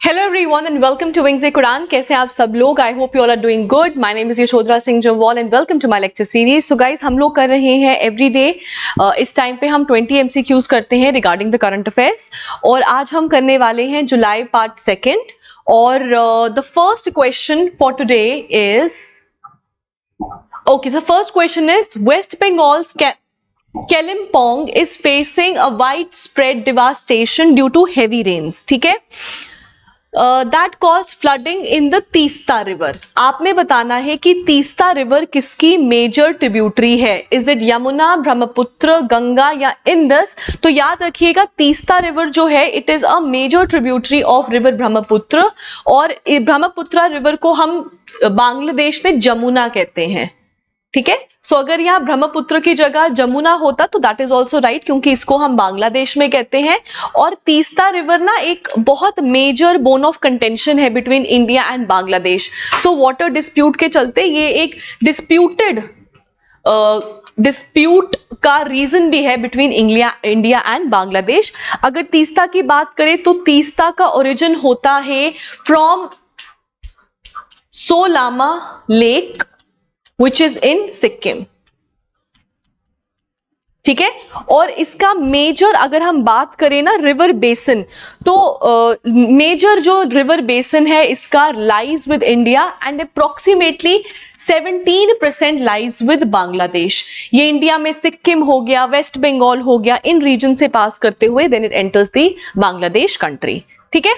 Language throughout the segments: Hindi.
Hello everyone and welcome to wings a कुरान। कैसे हैं आप सब लोग? I hope you all are doing good. My name is Yashodhara Singh Jamwal and welcome to my lecture series. So guys, हम लोग कर रहे हैं एवरी डे इस टाइम पे हम 20 एमसीक्यूज करते हैं रिगार्डिंग द करंट अफेयर्स, और आज हम करने वाले हैं जुलाई पार्ट सेकंड। और the first question for today is okay, the first question is West Bengal's Kalimpong is facing a widespread devastation due to heavy rains. ठीक है, that caused flooding in the Teesta river. आपने बताना है कि तीस्ता रिवर किसकी मेजर ट्रिब्यूटरी है. इज इट यमुना, ब्रह्मपुत्र, गंगा या इंदस? तो याद रखिएगा, तीस्ता रिवर जो है it is a major tributary of river Brahmaputra, और ब्रह्मपुत्र रिवर को हम बांग्लादेश में जमुना कहते हैं. ठीक है, सो अगर यहाँ ब्रह्मपुत्र की जगह जमुना होता तो दैट इज ऑल्सो राइट, क्योंकि इसको हम बांग्लादेश में कहते हैं. और तीस्ता रिवर ना एक बहुत मेजर बोन ऑफ कंटेंशन है between India and Bangladesh. So water dispute के चलते ये एक डिस्प्यूट का रीजन भी है बिटवीन इंडिया एंड बांग्लादेश. अगर तीस्ता की बात करें तो तीस्ता का ओरिजिन होता है from Cholamu lake which is in Sikkim. ठीक है, और इसका मेजर अगर हम बात करें ना रिवर बेसिन, तो मेजर जो रिवर बेसिन है इसका lies with India and approximately 17% lies with Bangladesh. ये इंडिया में सिक्किम हो गया, वेस्ट बंगाल हो गया, इन रीजन से पास करते हुए then it enters the Bangladesh country. ठीक है,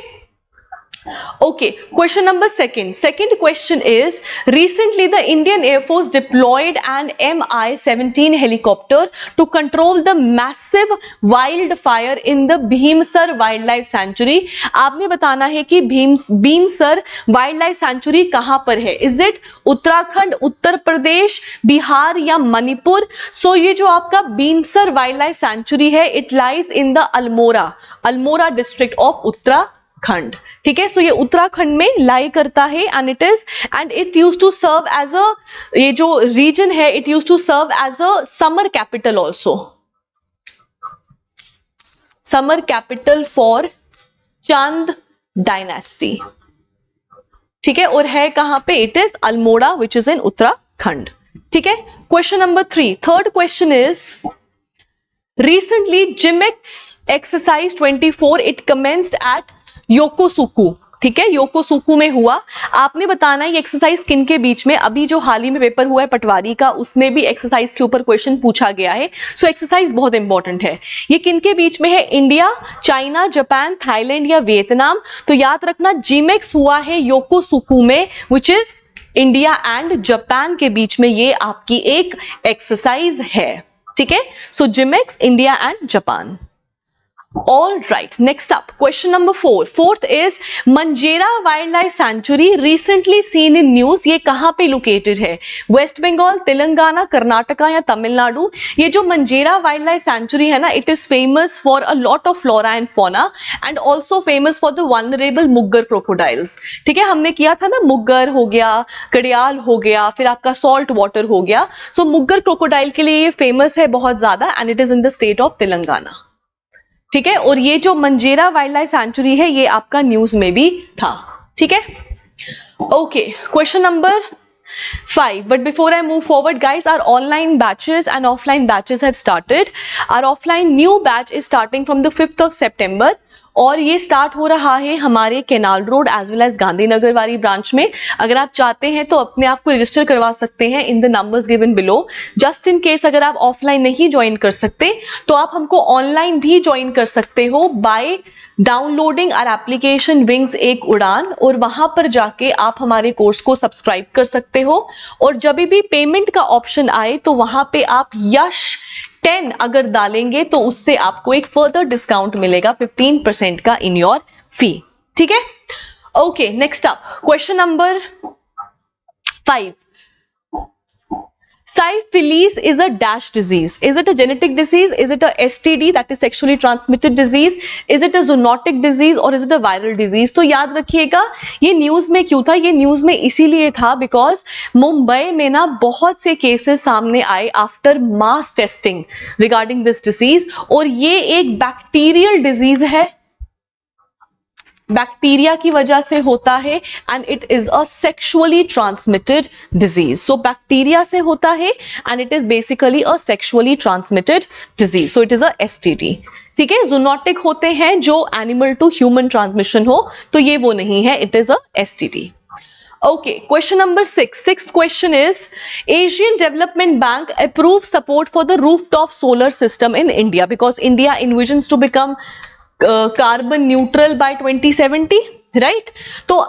okay, question number second question is recently the Indian Air Force deployed an Mi-17 helicopter to control the massive wildfire in the Bhimsar Wildlife Sanctuary. आपने बताना है कि भीमसर वाइल्ड सेंचुरी कहां पर है. इज इट उत्तराखंड, उत्तर प्रदेश, बिहार या मणिपुर? सो ये जो आपका भीमसर वाइल्ड सेंचुरी है it lies in the Almora district of Uttarakhand. ठीक है, सो ये उत्तराखंड में लाई करता है and it use to serve as a, ये जो रीजन है it use to serve as a summer capital also, summer capital for Chand dynasty. ठीक है, और है कहां पे? It is Almora which is in Uttarakhand. ठीक है, question number 3. Third question is recently GIMEX exercise 24 it commenced at योकोसुकू. ठीक है, योकोसुकू में हुआ. आपने बताना है ये एक्सरसाइज किन के बीच में. अभी जो हाल ही में पेपर हुआ है पटवारी का उसमें भी एक्सरसाइज के ऊपर क्वेश्चन पूछा गया है. सो एक्सरसाइज बहुत इंपॉर्टेंट है. ये किन के बीच में है? इंडिया, चाइना, जापान, थाईलैंड या वियतनाम? तो याद रखना जिमेक्स हुआ है योकोसुकू में which is India and Japan के बीच में. ये आपकी एक एक्सरसाइज है. ठीक है, so JIMEX, India and Japan. All right, next up, question number 4. Fourth is Manjira wildlife sanctuary recently seen in news. ये कहां पे लोकेटेड है? वेस्ट बंगाल, तेलंगाना, कर्नाटका या तमिलनाडु? ये जो मंजेरा वाइल्ड लाइफ सेंचुरी है ना it is famous for a lot of flora and fauna and also famous for the vulnerable mugger crocodiles. ठीक है, हमने किया था ना, मुग्गर हो गया, कड़ियाल हो गया, फिर आपका सॉल्ट वाटर हो गया. सो मुग्गर क्रोकोडाइल के लिए ये फेमस है बहुत ज्यादा and it is in the state of Telangana. ठीक है, और ये जो मंजेरा वाइल्ड लाइफ सेंचुरी है ये आपका न्यूज में भी था. ठीक है, okay, question number 5. But before I move forward, guys, our online batches and offline batches have started. Our offline new batch is starting from the 5th of September. और ये स्टार्ट हो रहा है हमारे canal road as well as Gandhinagar वाली ब्रांच में. अगर आप चाहते हैं तो अपने आप को रजिस्टर करवा सकते हैं in the numbers given below. Just in case अगर आप ऑफलाइन नहीं ज्वाइन कर सकते तो आप हमको ऑनलाइन भी ज्वाइन कर सकते हो by downloading our application wings Ek Udaan, और वहां पर जाके आप हमारे कोर्स को सब्सक्राइब कर सकते हो. और जब भी पेमेंट का ऑप्शन आए तो वहां पे आप यश 10 अगर डालेंगे तो उससे आपको एक फर्दर डिस्काउंट मिलेगा 15% का इन योर फी. ठीक है, okay, next up question number 5. Syphilis is a dash disease. Is it a genetic disease? Is it a STD, that is sexually transmitted disease? Is it a zoonotic disease or is it a viral disease? तो याद रखिएगा ये न्यूज में क्यों था. ये न्यूज में इसीलिए था बिकॉज मुंबई में ना बहुत से केसेस सामने आए after mass testing regarding this disease, और ये एक बैक्टीरियल डिजीज है. बैक्टीरिया की वजह से होता है and it is a sexually transmitted disease. So bacteria से होता है and it is basically a sexually transmitted disease. So it is a STD. ठीक है, जूनोटिक होते हैं जो एनिमल टू ह्यूमन ट्रांसमिशन हो, तो ये वो नहीं है, it is a STD. Okay, question number 6. Sixth question is Asian Development Bank approves support for the rooftop solar system in India because India envisions to become carbon neutral by 2070, right? तो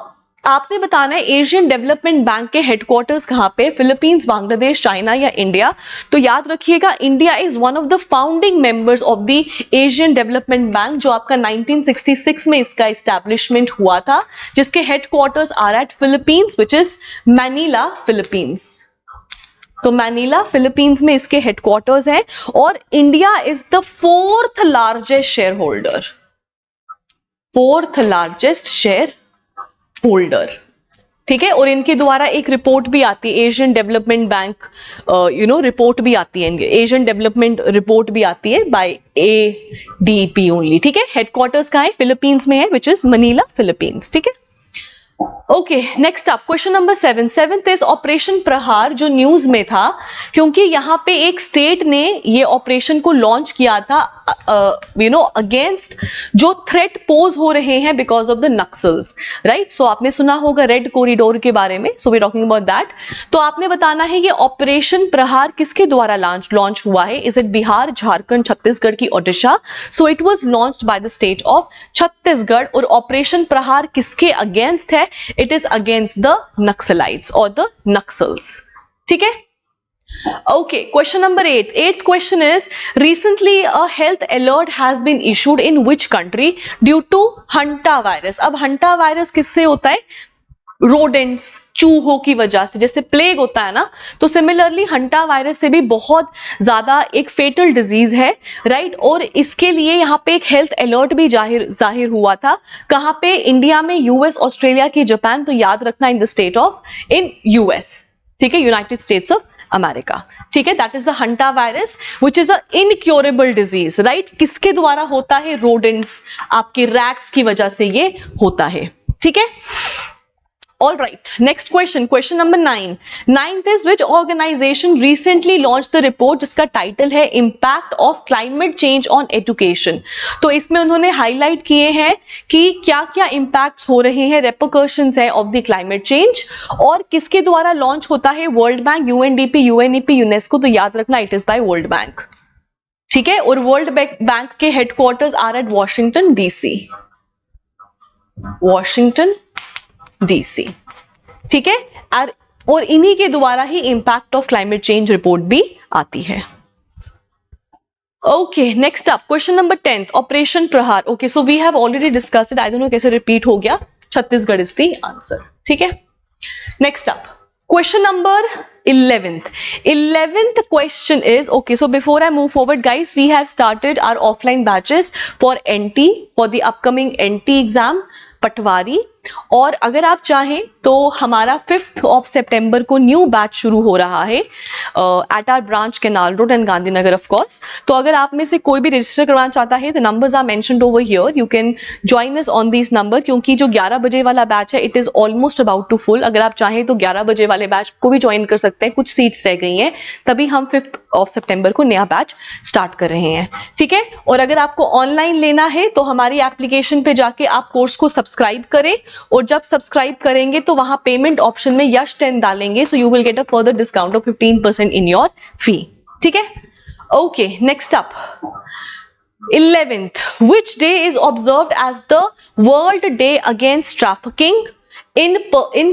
आपने बताना है एशियन डेवलपमेंट बैंक के हेडक्वार्टर्स कहाँ पे, फिलीपींस, बांग्लादेश, चाइना या इंडिया. तो याद रखिएगा India is one of the founding members of the Asian Development Bank, जो आपका 1966 में इसका एस्टैब्लिशमेंट हुआ था, जिसके headquarters are at Philippines which is Manila, Philippines. तो मैनीला फिलीपींस में इसके हेडक्वार्टर्स हैं और India is the fourth largest shareholder, fourth largest shareholder. ठीक है, और इनके द्वारा एक रिपोर्ट भी आती है, एशियन डेवलपमेंट बैंक रिपोर्ट भी आती है, एशियन डेवलपमेंट रिपोर्ट भी आती है बाय ADB ओनली. ठीक है, हेडक्वार्टर्स कहाँ है, फिलीपींस में है विच इज मनीला, फिलीपींस. ठीक है, okay, next up question number 7. Seventh is operation प्रहार, जो न्यूज में था क्योंकि यहाँ पे एक स्टेट ने ये ऑपरेशन को लॉन्च किया था अगेंस्ट जो थ्रेट पोज हो रहे हैं because of the Naxals, right. So आपने सुना होगा रेड कॉरिडोर के बारे में, so we talking about that. तो आपने बताना है ये ऑपरेशन प्रहार किसके द्वारा लॉन्च हुआ है, इज इट बिहार, झारखंड, छत्तीसगढ़ की ओडिशा. सो it was launched by the state of Chhattisgarh. और ऑपरेशन प्रहार किसके अगेंस्ट है, it is against the Naxalites or the Naxals. ठीक है, okay, question number 8. Eighth question is recently a health alert has been issued in which country due to hanta virus. अब hanta virus किससे होता है, रोडेंट्स, चूहों की वजह से, जैसे प्लेग होता है ना, तो सिमिलरली हंटा वायरस से भी बहुत ज्यादा एक फेटल डिजीज है, राइट. और इसके लिए यहाँ पे एक हेल्थ अलर्ट भी जाहिर हुआ था, कहाँ पे, इंडिया में, यूएस, ऑस्ट्रेलिया की, जापान. तो याद रखना in the state of, in US. ठीक है, यूनाइटेड स्टेट्स ऑफ अमेरिका. ठीक है, that is the hanta virus which is a incurable disease, right. किसके द्वारा होता है, रोडेंट्स, आपके रैट्स की वजह से ये होता है. ठीक है, all right, next question number 9. Ninth is which organization recently launched the report जिसका टाइटल है impact of climate change on education. तो इसमें उन्होंने हाईलाइट किए हैं कि क्या क्या impacts हो रहे हैं, repercussions है of the climate change, और किसके द्वारा लॉन्च होता है, World Bank, UNDP, UNEP, UNESCO. तो याद रखना it is by World Bank. ठीक है, और वर्ल्ड बैंक के headquarters are at Washington DC, Washington DC. ठीक है, और इन्हीं के द्वारा ही impact of climate change report भी आती है. Okay, next up question number 10. Operation Prahar. Okay, so we have already discussed it, I don't know कैसे रिपीट हो गया. Chhattisgarh is the answer. ठीक है, next up question number 11th. 11th question is, okay, so before I move forward guys, we have started our offline batches for NT, for the upcoming NT exam, पटवारी. और अगर आप चाहें तो हमारा 5th of September को न्यू बैच शुरू हो रहा है at our branch canal road and Gandhinagar of course. तो अगर आप में से कोई भी रजिस्टर करवाना चाहता है, the numbers are mentioned over here, you can join us on this number. क्योंकि जो 11 बजे वाला बैच है it is almost about to full. अगर आप चाहें तो 11 बजे वाले बैच को भी ज्वाइन कर सकते हैं, कुछ सीट्स रह गई हैं, तभी हम 5th of September को नया बैच स्टार्ट कर रहे हैं. ठीक है, और अगर आपको ऑनलाइन लेना है तो हमारी एप्लीकेशन पे जाके आप कोर्स को सब्सक्राइब करें, और जब सब्सक्राइब करेंगे तो वहां पेमेंट ऑप्शन में यश 10 डालेंगे, so you will get a further discount of 15% in your फी. ठीक है, okay, next up 11th. Which day is observed as the World Day Against Trafficking in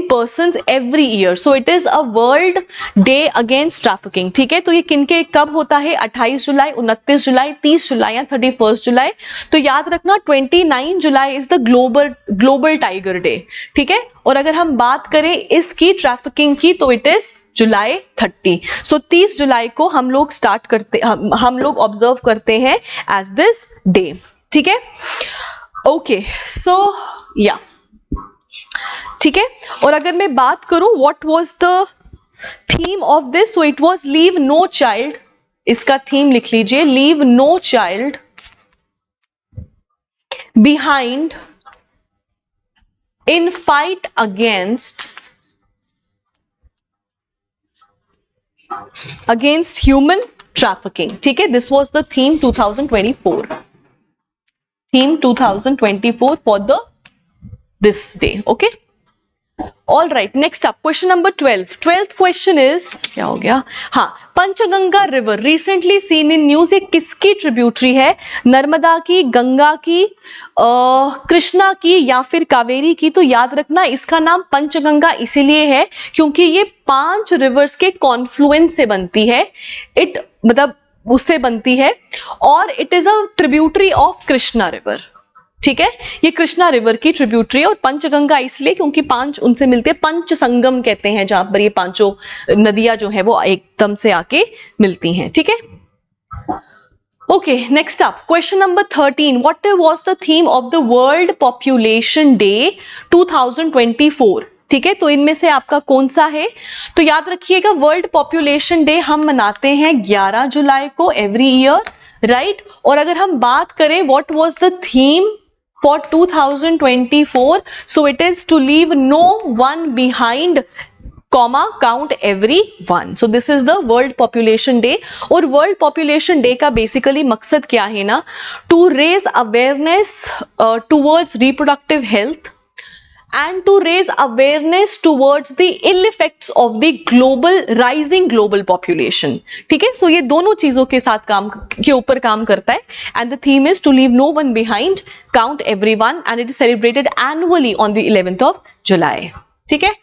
persons every year? So it is a World Day Against Trafficking. ठीक है, तो ये किनके कब होता है, 28 जुलाई, 29 जुलाई, 30 जुलाई या 31 जुलाई. तो याद रखना 29 जुलाई is the global tiger day. ठीक है, और अगर हम बात करें इसकी ट्रैफिकिंग की तो इट इज जुलाई 30. सो 30 जुलाई को हम लोग स्टार्ट करते, हम लोग ऑब्जर्व करते हैं एज दिस डे. ठीक है, ओके, सो या ठीक है. और अगर मैं बात करूं what was the theme of this, so it was leave no child. इसका थीम लिख लीजिए, leave no child behind in fight against human trafficking. ठीक है, this was the theme 2024, theme 2024 for the this day. Okay, all right, next up question number 12। 12th question is, क्या हो गया, हाँ, Panchganga river recently seen in news, ये किसकी ट्रिब्यूटरी है? नर्मदा की, गंगा की, कृष्णा की या फिर कावेरी की? तो याद रखना इसका नाम पंचगंगा इसीलिए है क्योंकि ये 5 रिवर्स के कॉन्फ्लुएंस से बनती है, इट मतलब उससे बनती है, और it is a tributary of Krishna river. ठीक है, ये कृष्णा रिवर की ट्रिब्यूटरी है, और पंचगंगा इसलिए क्योंकि 5 उनसे मिलते हैं, पंच संगम कहते हैं जहां पर ये 5 नदियां जो है वो एकदम से आके मिलती हैं। ठीक है, okay, next up question number 13। What was the theme of the world population day 2024? ठीक है, तो इनमें से आपका कौन सा है? तो याद रखिएगा, वर्ल्ड पॉपुलेशन डे हम मनाते हैं 11 जुलाई को एवरी ईयर, राइट? और अगर हम बात करें what was the theme for 2024, so it is to leave no one behind, comma, count everyone. So this is the world population day, और world population day का basically मकसद क्या है ना, to raise awareness towards reproductive health and to raise awareness towards the ill effects of the rising global population. ठीक है, सो ये दोनों चीजों के साथ के ऊपर काम करता है, and the theme is to leave no one behind, count everyone, and it is celebrated annually on the 11th of July. ठीक है,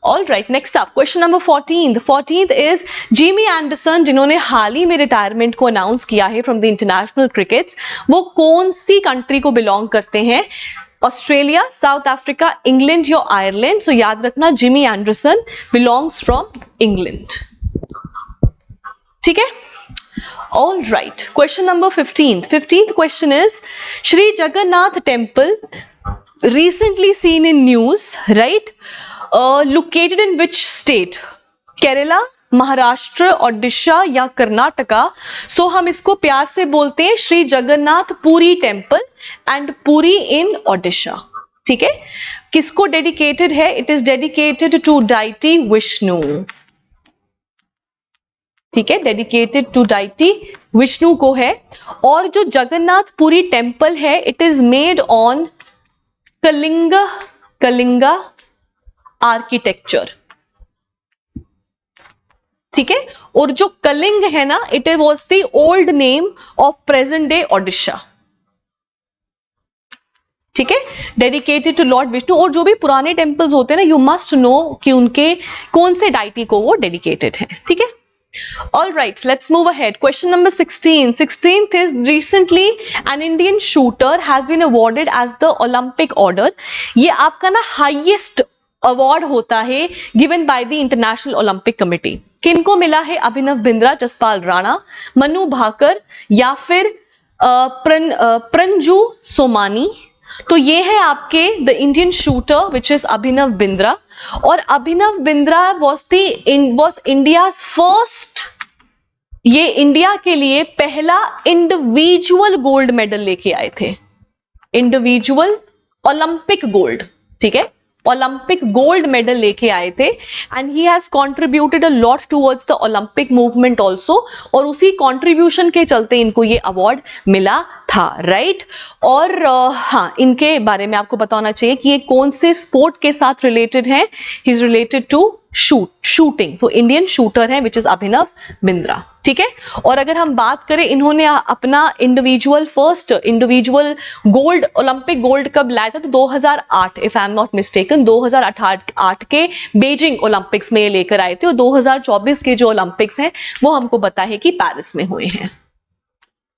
all right, next up question number 14। 14th is Jimmy Anderson, जिन्होंने हाल ही में रिटायरमेंट को अनाउंस किया है फ्रॉम द इंटरनेशनल क्रिकेट्स, वो कौन सी कंट्री को बिलोंग करते हैं? ऑस्ट्रेलिया, साउथ अफ्रीका, इंग्लैंड या आयरलैंड? सो याद रखना, Jimmy Anderson belongs from England. ठीक है, all right, question number 15th question is Shri Jagannath temple recently seen in news, right? Located in which state? Kerala, Maharashtra, Odisha या कर्नाटका? सो हम इसको प्यार से बोलते हैं Shri Jagannath Puri temple, and Puri in Odisha. ठीक है, किसको डेडिकेटेड है? It is dedicated to deity Vishnu. ठीक है, डेडिकेटेड टू डाइटी विष्णु को है, और जो जगन्नाथ पुरी टेम्पल है, it is made on Kalinga architecture. ठीक है, और जो कलिंग है ना, it was the old name of present day Odisha. ठीक है, डेडिकेटेड टू लॉर्ड विष्णु, और जो भी पुराने टेम्पल्स होते हैं ना, यू मस्ट नो कि उनके कौन से डाइटी को वो डेडिकेटेड है। ठीक है, all right, let's move ahead. Question number 16. 16th is recently an Indian shooter has been awarded as the Olympic order. ये आपका ना highest award होता है given by the International Olympic Committee. किनको मिला है? अभिनव बिंद्रा, जसपाल राणा, मनु भाकर या फिर प्रंजू सोमानी? तो ये है आपके the Indian shooter which is Abhinav Bindra, और Abhinav Bindra was India's first, ये इंडिया के लिए पहला इंडिविजुअल गोल्ड मेडल लेके आए थे, इंडिविजुअल ओलंपिक गोल्ड। ठीक है, ओलंपिक गोल्ड मेडल लेके आए थे, and he has contributed a lot towards the Olympic movement also, और उसी कंट्रीब्यूशन के चलते इनको ये अवार्ड मिला था, राइट? और हाँ, इनके बारे में आपको पता होना चाहिए कि ये कौन से स्पोर्ट के साथ रिलेटेड है। He is related to shooting, तो इंडियन शूटर है विच इज अभिनव बिंद्रा। ठीक है, और अगर हम बात करें, इन्होंने अपना first individual gold, Olympic gold कब लाया था? तो 2008, if I am not mistaken, 2008 के बीजिंग ओलंपिक्स में लेकर आए थे, और 2024 के जो ओलंपिक्स हैं वो हमको पता है कि पेरिस में हुए हैं।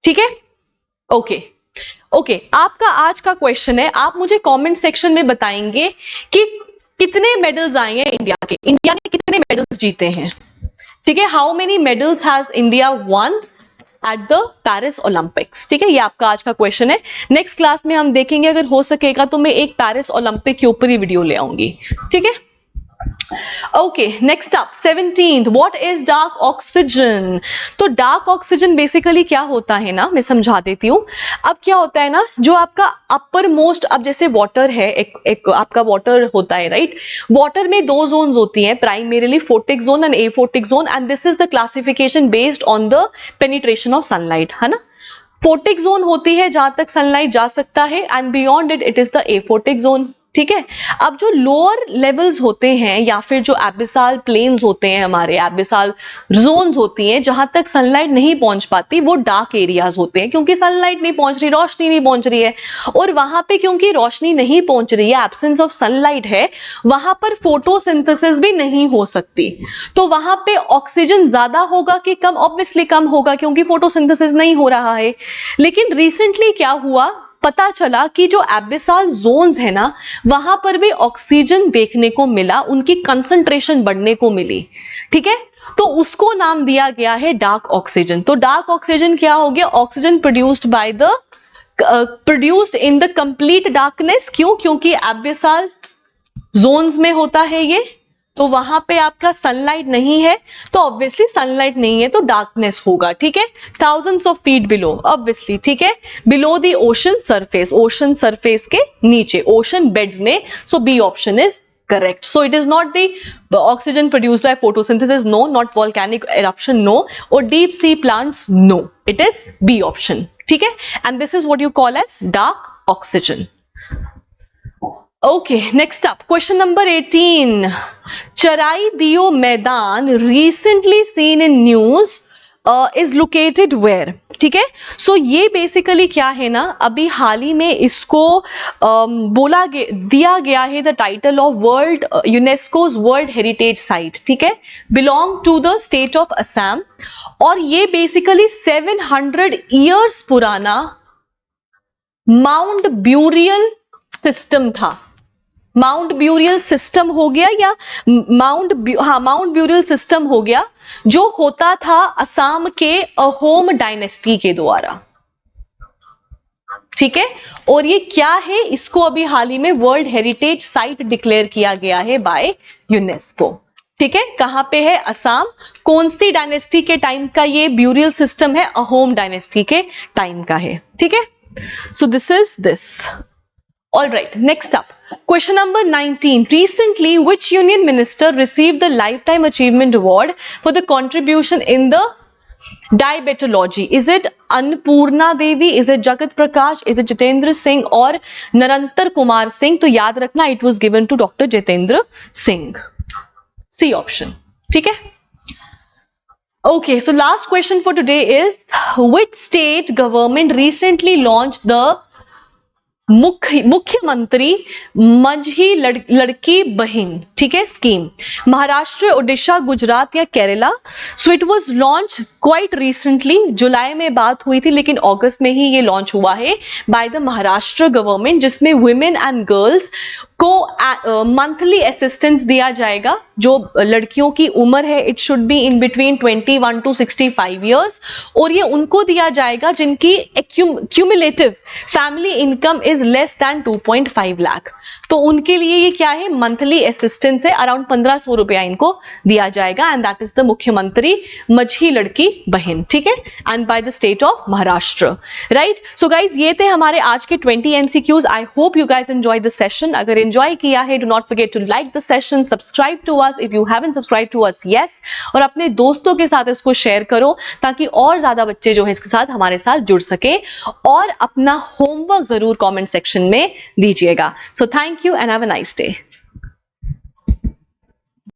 ठीक है, ओके, आपका आज का क्वेश्चन है, आप मुझे कमेंट सेक्शन में बताएंगे कि कितने मेडल्स आए हैं इंडिया के, इंडिया ने कितने मेडल्स जीते हैं। ठीक है, how many medals has India one at the Paris Olympics? ठीक है, ये आपका आज का क्वेश्चन है। नेक्स्ट क्लास में हम देखेंगे, अगर हो सकेगा तो मैं एक पेरिस ओलंपिक के ऊपर ही वीडियो ले आऊंगी। ठीक है, okay, next up 17th, what is dark oxygen? तो डार्क ऑक्सीजन बेसिकली क्या होता है ना, मैं समझा देती हूँ। अब क्या होता है ना, जो आपका अपर मोस्ट, अब जैसे वाटर है, एक आपका वाटर होता है, राइट? वाटर में दो जोन्स होती हैं, primarily photic zone and aphotic zone, and this is the classification based on the penetration of sunlight, है ना? फोटिक जोन होती है जहां तक सनलाइट जा सकता है, and beyond it is the aphotic zone, ठीक है? अब जो लोअर लेवल्स होते हैं या फिर जो एबिसाल प्लेन्स होते हैं, हमारे एबिसाल जोन्स होती हैं जहां तक सनलाइट नहीं पहुंच पाती, वो डार्क एरियाज होते हैं, क्योंकि सनलाइट नहीं पहुंच रही, रोशनी नहीं पहुंच रही है, और वहां पे क्योंकि रोशनी नहीं पहुंच रही है, एब्सेंस ऑफ सनलाइट है, वहां पर फोटोसिंथेसिस भी नहीं हो सकती। तो वहां पे ऑक्सीजन ज्यादा होगा कि कम? ऑब्वियसली कम होगा, क्योंकि फोटोसिंथेसिस नहीं हो रहा है। लेकिन रिसेंटली क्या हुआ, पता चला कि जो एबिसाल जोन्स है ना, वहां पर भी ऑक्सीजन देखने को मिला, उनकी कंसंट्रेशन बढ़ने को मिली, ठीक है? तो उसको नाम दिया गया है डार्क ऑक्सीजन। तो डार्क ऑक्सीजन क्या हो गया? Oxygen produced in the complete darkness. क्यों? क्योंकि एबिसाल जोन्स में होता है ये, तो वहां पे आपका सनलाइट नहीं है, तो ऑब्वियसली सनलाइट नहीं है तो डार्कनेस होगा, ठीक है? Thousands of feet below, obviously, ठीक है? Below the ocean surface, ocean surface के नीचे, ओशन बेड्स में। So B option is correct. So it is not the oxygen produced by photosynthesis, no, not volcanic eruption, no, or deep sea plants, no. It is B option, ठीक है? And this is what you call as dark oxygen. Okay, next up, question number 18. Charai Diyo Maidan, recently seen in news, is located where? ठीक है? सो ये बेसिकली क्या है ना, अभी हाल ही में इसको दिया गया है the title of world UNESCO's world heritage site, ठीक है? Belong to the state of Assam, और ये बेसिकली 700 ईयर्स पुराना माउंट ब्यूरियल सिस्टम था। माउंट ब्यूरियल सिस्टम हो गया, या माउंट ब्यूरियल सिस्टम हो गया, जो होता था असम के अहोम डायनेस्टी के द्वारा, ठीक है? और ये क्या है, इसको अभी हाल ही में वर्ल्ड हेरिटेज साइट डिक्लेयर किया गया है बाय यूनेस्को, ठीक है? कहां पे है? असम। कौन सी डायनेस्टी के टाइम का ये ब्यूरियल सिस्टम है? अहोम डायनेस्टी के टाइम का है, ठीक है? So this is this. All right, next up, question number 19. Recently, which union minister received the Lifetime Achievement Award for the contribution in the diabetology? Is it Annapurna Devi? Is it Jagat Prakash? Is it Jitendra Singh or Narantar Kumar Singh? तो याद रखना, it was given to Dr. Jitendra Singh. C option, ठीक है? Okay, so last question for today is, which state government recently launched the मुख्यमंत्री माझी लड़की बहन, ठीक है, स्कीम? महाराष्ट्र, ओडिशा, गुजरात या Kerala? So it was launch quite recently, जुलाई में बात हुई थी, लेकिन अगस्त में ही ये लॉन्च हुआ है बाय द महाराष्ट्र गवर्नमेंट, जिसमें वुमेन एंड गर्ल्स को मंथली असिस्टेंस दिया जाएगा। जो लड़कियों की उम्र है, it should be in between 21 to 65 years, और ये उनको दिया जाएगा जिनकी cumulative family income is less than 2.5 lakh. तो उनके लिए ये क्या है? मंथली असिस्टेंस है, अराउंड 1500 रुपया इनको दिया जाएगा, एंड दैट इज द मुख्यमंत्री माझी लड़की बहन, ठीक है? And by the state of Maharashtra, right? So guys, ये थे हमारे आज के 20 MCQs। I hope you guys enjoy the session. अगर एंजॉय किया है, do not forget to like the session, subscribe to us if you haven't subscribed to us, yes, और अपने दोस्तों के साथ इसको शेयर करो, ताकि और ज्यादा बच्चे जो है इसके साथ हमारे साथ जुड़ सके, और अपना होमवर्क जरूर कमेंट सेक्शन में दीजिएगा। So thank you and have a nice day.